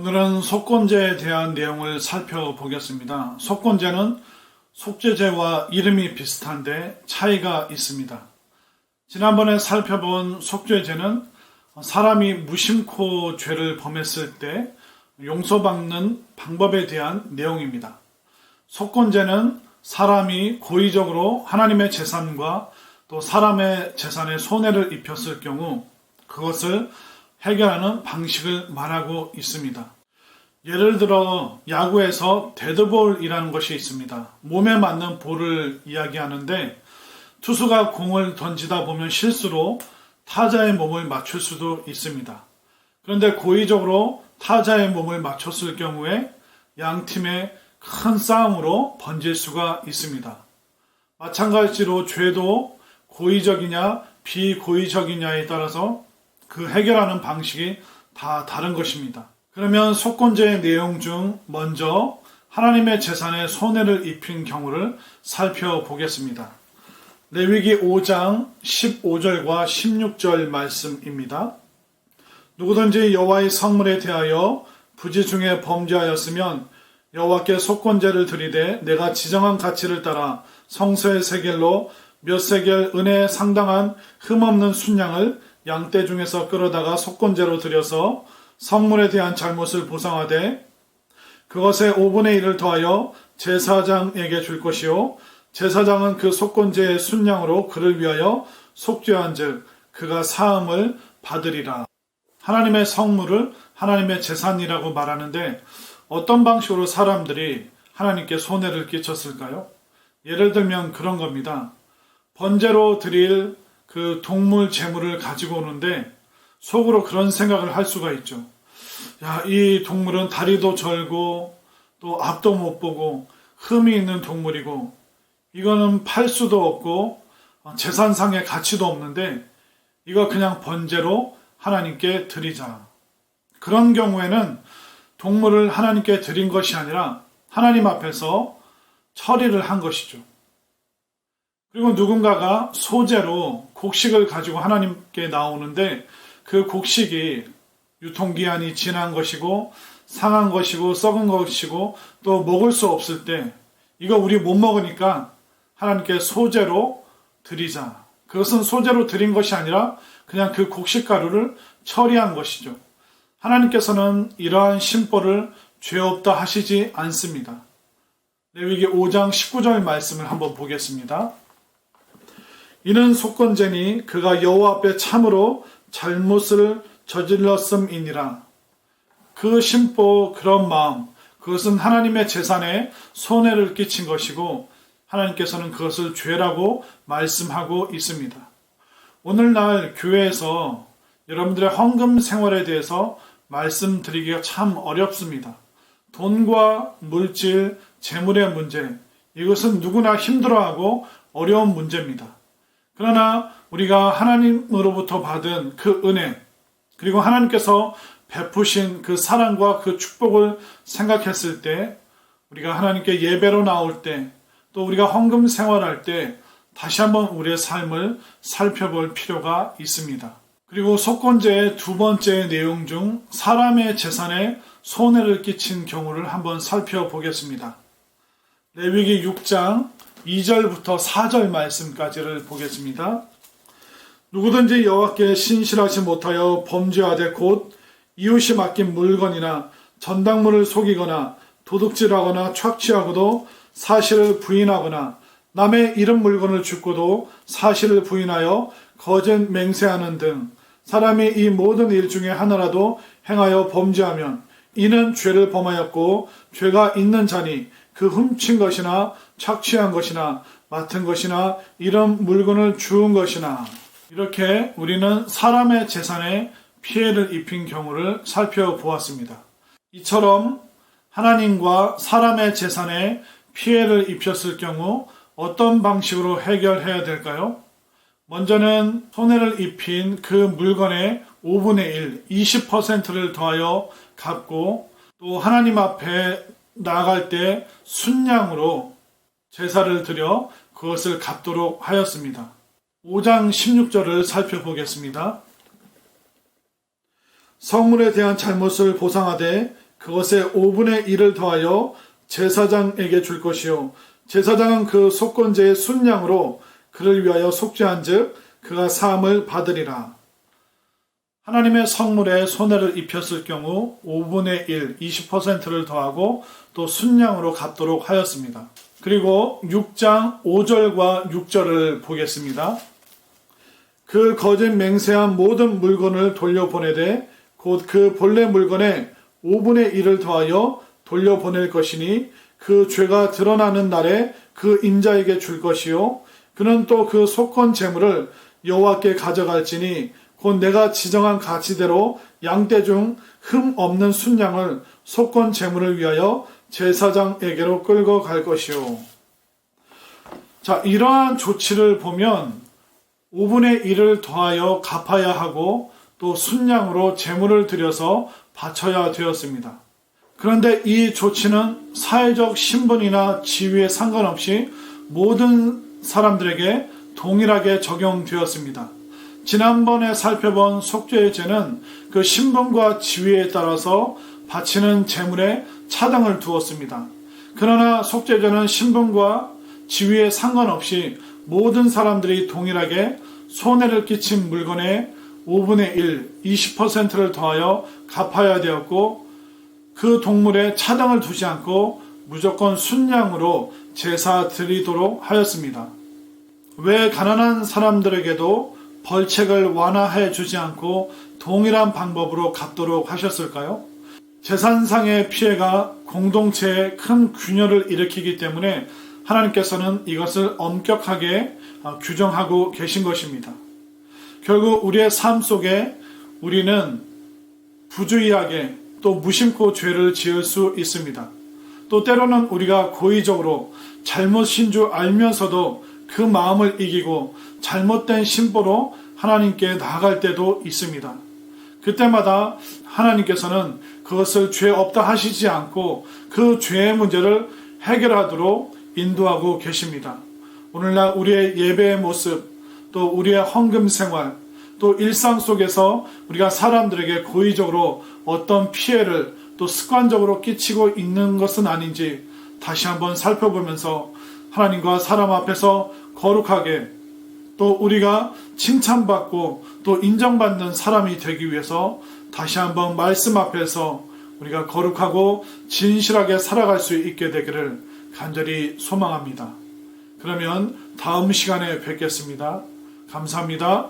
오늘은 속건제에 대한 내용을 살펴보겠습니다. 속건제는 속죄제와 이름이 비슷한데 차이가 있습니다. 지난번에 살펴본 속죄제는 사람이 무심코 죄를 범했을 때 용서받는 방법에 대한 내용입니다. 속건제는 사람이 고의적으로 하나님의 재산과 또 사람의 재산에 손해를 입혔을 경우 그것을 해결하는 방식을 말하고 있습니다. 예를 들어 야구에서 데드볼이라는 것이 있습니다. 몸에 맞는 볼을 이야기하는데 투수가 공을 던지다 보면 실수로 타자의 몸을 맞출 수도 있습니다. 그런데 고의적으로 타자의 몸을 맞췄을 경우에 양 팀의 큰 싸움으로 번질 수가 있습니다. 마찬가지로 죄도 고의적이냐 비고의적이냐에 따라서 그 해결하는 방식이 다 다른 것입니다. 그러면 속건제의 내용 중 먼저 하나님의 재산에 손해를 입힌 경우를 살펴보겠습니다. 레위기 5장 15절과 16절 말씀입니다. 누구든지 여호와의 성물에 대하여 부지 중에 범죄하였으면 여호와께 속건제를 드리되 내가 지정한 가치를 따라 성소의 세겔로 몇 세겔 은혜에 상당한 흠없는 순양을 양떼 중에서 끌어다가 속건제로 드려서 성물에 대한 잘못을 보상하되 그것의 5분의 1을 더하여 제사장에게 줄 것이요 제사장은 그 속건제의 순양으로 그를 위하여 속죄한 즉 그가 사함을 받으리라. 하나님의 성물을 하나님의 재산이라고 말하는데 어떤 방식으로 사람들이 하나님께 손해를 끼쳤을까요? 예를 들면 그런 겁니다. 번제로 드릴 그 동물 재물을 가지고 오는데 속으로 그런 생각을 할 수가 있죠. 야, 이 동물은 다리도 절고 또 앞도 못 보고 흠이 있는 동물이고 이거는 팔 수도 없고 재산상의 가치도 없는데 이거 그냥 번제로 하나님께 드리자. 그런 경우에는 동물을 하나님께 드린 것이 아니라 하나님 앞에서 처리를 한 것이죠. 그리고 누군가가 소재로 곡식을 가지고 하나님께 나오는데 그 곡식이 유통기한이 지난 것이고 상한 것이고 썩은 것이고 또 먹을 수 없을 때 이거 우리 못 먹으니까 하나님께 소재로 드리자. 그것은 소재로 드린 것이 아니라 그냥 그 곡식가루를 처리한 것이죠. 하나님께서는 이러한 심보를 죄 없다 하시지 않습니다. 레위기 5장 19절 말씀을 한번 보겠습니다. 이는 속건제니 그가 여호와 앞에 참으로 잘못을 저질렀음이니라. 그 심보 그런 마음 그것은 하나님의 재산에 손해를 끼친 것이고 하나님께서는 그것을 죄라고 말씀하고 있습니다. 오늘날 교회에서 여러분들의 헌금 생활에 대해서 말씀드리기가 참 어렵습니다. 돈과 물질, 재물의 문제 이것은 누구나 힘들어하고 어려운 문제입니다. 그러나 우리가 하나님으로부터 받은 그 은혜 그리고 하나님께서 베푸신 그 사랑과 그 축복을 생각했을 때 우리가 하나님께 예배로 나올 때 또 우리가 헌금 생활할 때 다시 한번 우리의 삶을 살펴볼 필요가 있습니다. 그리고 속건제의 두 번째 내용 중 사람의 재산에 손해를 끼친 경우를 한번 살펴보겠습니다. 레위기 6장 2절부터 4절 말씀까지를 보겠습니다. 누구든지 여호와께 신실하지 못하여 범죄하되 곧 이웃이 맡긴 물건이나 전당물을 속이거나 도둑질하거나 착취하고도 사실을 부인하거나 남의 잃은 물건을 줍고도 사실을 부인하여 거짓 맹세하는 등 사람이 이 모든 일 중에 하나라도 행하여 범죄하면 이는 죄를 범하였고 죄가 있는 자니 그 훔친 것이나 착취한 것이나 맡은 것이나 이런 물건을 주운 것이나 이렇게 우리는 사람의 재산에 피해를 입힌 경우를 살펴보았습니다. 이처럼 하나님과 사람의 재산에 피해를 입혔을 경우 어떤 방식으로 해결해야 될까요? 먼저는 손해를 입힌 그 물건의 5분의 1, 20%를 더하여 갚고 또 하나님 앞에 나아갈 때 순양으로 제사를 드려 그것을 갚도록 하였습니다. 5장 16절을 살펴보겠습니다. 성물에 대한 잘못을 보상하되 그것의 5분의 1을 더하여 제사장에게 줄 것이요 제사장은 그 속건제의 순양으로 그를 위하여 속죄한 즉 그가 사함을 받으리라. 하나님의 성물에 손해를 입혔을 경우 5분의 1, 20%를 더하고 또 순양으로 갚도록 하였습니다. 그리고 6장 5절과 6절을 보겠습니다. 그 거짓 맹세한 모든 물건을 돌려보내되 곧 그 본래 물건에 5분의 1을 더하여 돌려보낼 것이니 그 죄가 드러나는 날에 그 인자에게 줄 것이요 그는 또 그 속건 재물을 여호와께 가져갈지니 곧 내가 지정한 가치대로 양떼 중 흠 없는 순양을 속건 재물을 위하여 제사장에게로 끌고 갈 것이요. 자, 이러한 조치를 보면 5분의 1을 더하여 갚아야 하고 또 순양으로 재물을 들여서 바쳐야 되었습니다. 그런데 이 조치는 사회적 신분이나 지위에 상관없이 모든 사람들에게 동일하게 적용되었습니다. 지난번에 살펴본 속죄의 죄는 그 신분과 지위에 따라서 바치는 재물에 차등을 두었습니다. 그러나 속죄죄는 신분과 지위에 상관없이 모든 사람들이 동일하게 손해를 끼친 물건의 5분의 1, 20%를 더하여 갚아야 되었고 그 동물에 차등을 두지 않고 무조건 순양으로 제사 드리도록 하였습니다. 왜 가난한 사람들에게도 벌책을 완화해 주지 않고 동일한 방법으로 갚도록 하셨을까요? 재산상의 피해가 공동체에 큰 균열을 일으키기 때문에 하나님께서는 이것을 엄격하게 규정하고 계신 것입니다. 결국 우리의 삶 속에 우리는 부주의하게 또 무심코 죄를 지을 수 있습니다. 또 때로는 우리가 고의적으로 잘못인 줄 알면서도 그 마음을 이기고 잘못된 심보로 하나님께 나아갈 때도 있습니다. 그때마다 하나님께서는 그것을 죄 없다 하시지 않고 그 죄의 문제를 해결하도록 인도하고 계십니다. 오늘날 우리의 예배의 모습, 또 우리의 헌금 생활, 또 일상 속에서 우리가 사람들에게 고의적으로 어떤 피해를 또 습관적으로 끼치고 있는 것은 아닌지 다시 한번 살펴보면서 하나님과 사람 앞에서 거룩하게 또 우리가 칭찬받고 또 인정받는 사람이 되기 위해서 다시 한번 말씀 앞에서 우리가 거룩하고 진실하게 살아갈 수 있게 되기를 간절히 소망합니다. 그러면 다음 시간에 뵙겠습니다. 감사합니다.